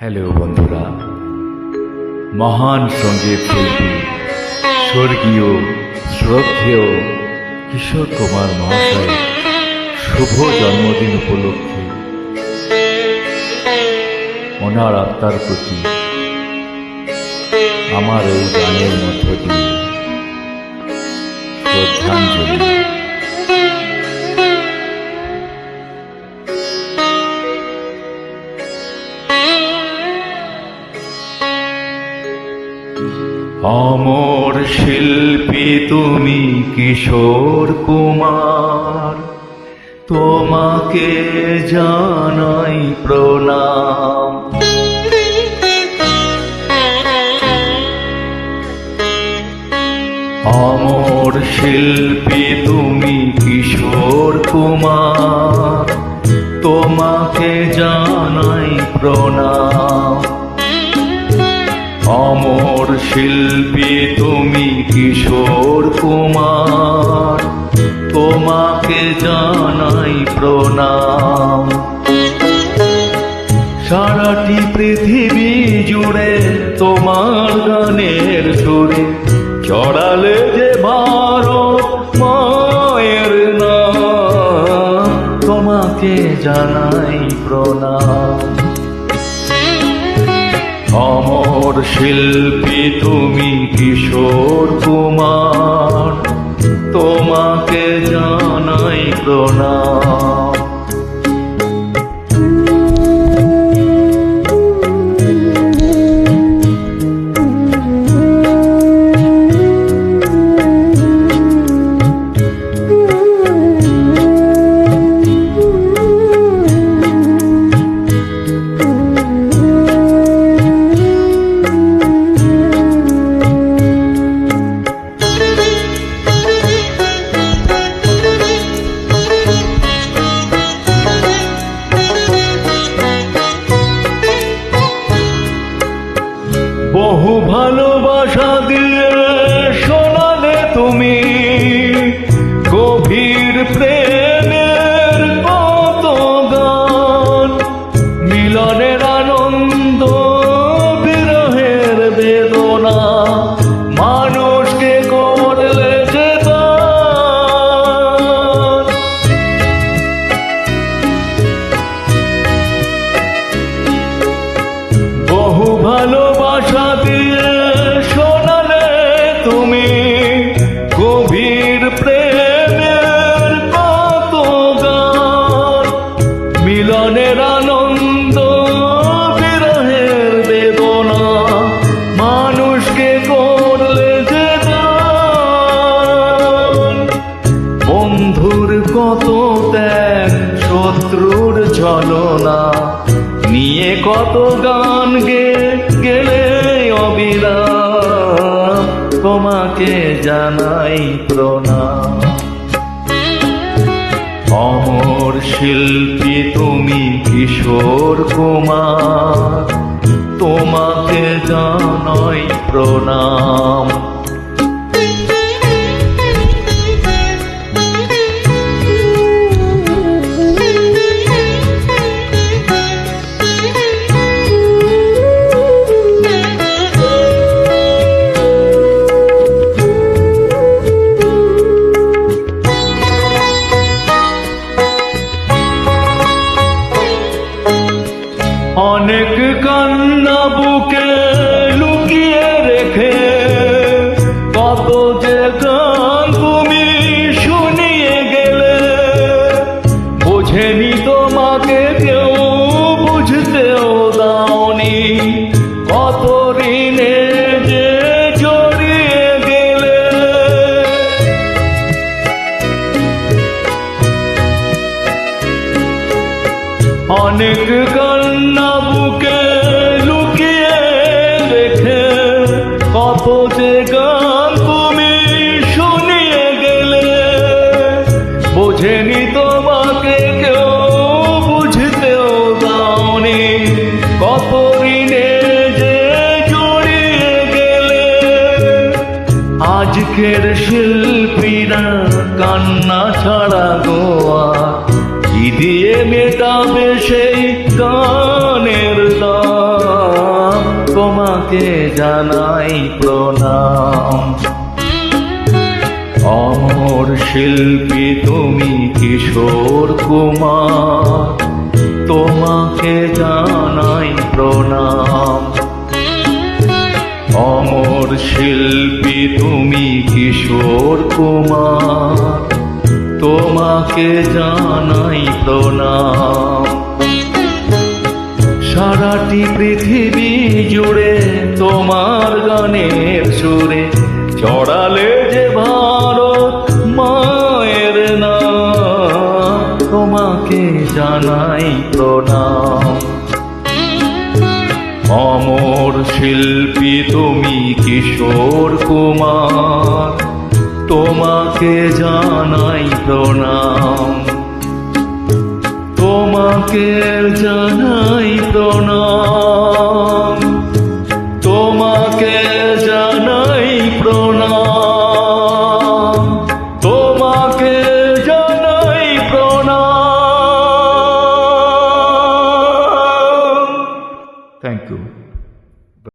Hello বন্ধুরা, মহান সঙ্গীত শিল্পী স্বর্গীয় শ্রদ্ধেয় কিশোর কুমার মহাশয় শুভ জন্মদিন উপলক্ষে ওনার আত্মার প্রতি আমার এই গানের মধ্য দিয়ে শ্রদ্ধাঞ্জলি। অমর শিল্পী তুমি কিশোর কুমার, তোমাকে জানাই প্রণাম। অমর শিল্পী তুমি কিশোর কুমার, তোমাকে জানাই প্রণাম। অমর শিল্পী তুমি কিশোর কুমার, তোমাকে জানাই প্রণাম। সারাটি পৃথিবী জুড়ে তোমার গানের সুরে চড়ালে যে ভারত মায়ের নাম, তোমাকে জানাই প্রণাম। অমর শিল্পী তুমি কিশোর কুমার, তোমাকে জানাই প্রণাম। বহু ভালোবাসা দিয়ে শোনালে তুমি গভীর প্রেমের কত গান। মিলনের আনন্দ বিরহের বেদনা মানুষকে করলে যে দান। বহু ভালোবাসা দিয়ে শোনালে তুমি গভীর প্রেমের কত গান। মিলনের আনন্দ বিরহের বেদনা মানুষকে করলে যে দান। বন্ধুর কত ত্যাগ, শত্রুর ছলনা নিয়ে কত গান গেলে অবিরাম, তোমাকে জানাই প্রণাম। অমর শিল্পী তুমি কিশোর কুমার, তোমাকে জানাই প্রণাম। অনেক কান্না বুকে লুকিয়ে রেখে কত যে গান তুমি শুনিয়ে গেলে। বোঝেনি তোমাকে কেউ, বুঝতেও দাওনি, কত ঋণে যে জড়িয়ে গেলে। অনেক কান্না বুকে লুকিয়ে রেখে কত যে গান তুমি শুনিয়ে গেলে। বোঝেনি তোমাকে কেউ, বুঝতেও দাওনি, কত ঋণে যে জড়িয়ে গেলে। আজকের শিল্পীরা কান্না ছাড়া গোয়া কি দিয়ে মেটাবে সেই গানের দান। তোমাকে জানাই প্রণাম। অমর শিল্পী তুমি কিশোর কুমার, তোমাকে জানাই প্রণাম। অমর শিল্পী তুমি কিশোর কুমার, তোমাকে জানাই প্রণাম। সারাটি পৃথিবী জুড়ে তোমার গানের সুরে চড়ালে যে ভারত মায়ের নাম, তোমাকে জানাই প্রণাম। অমর শিল্পী তুমি কিশোর কুমার, তোমাকে জানাই প্রণাম। তোমাকে জানাই প্রণাম, তোমাকে জানাই প্রণাম, তোমাকে জানাই প্রণাম। Thank you.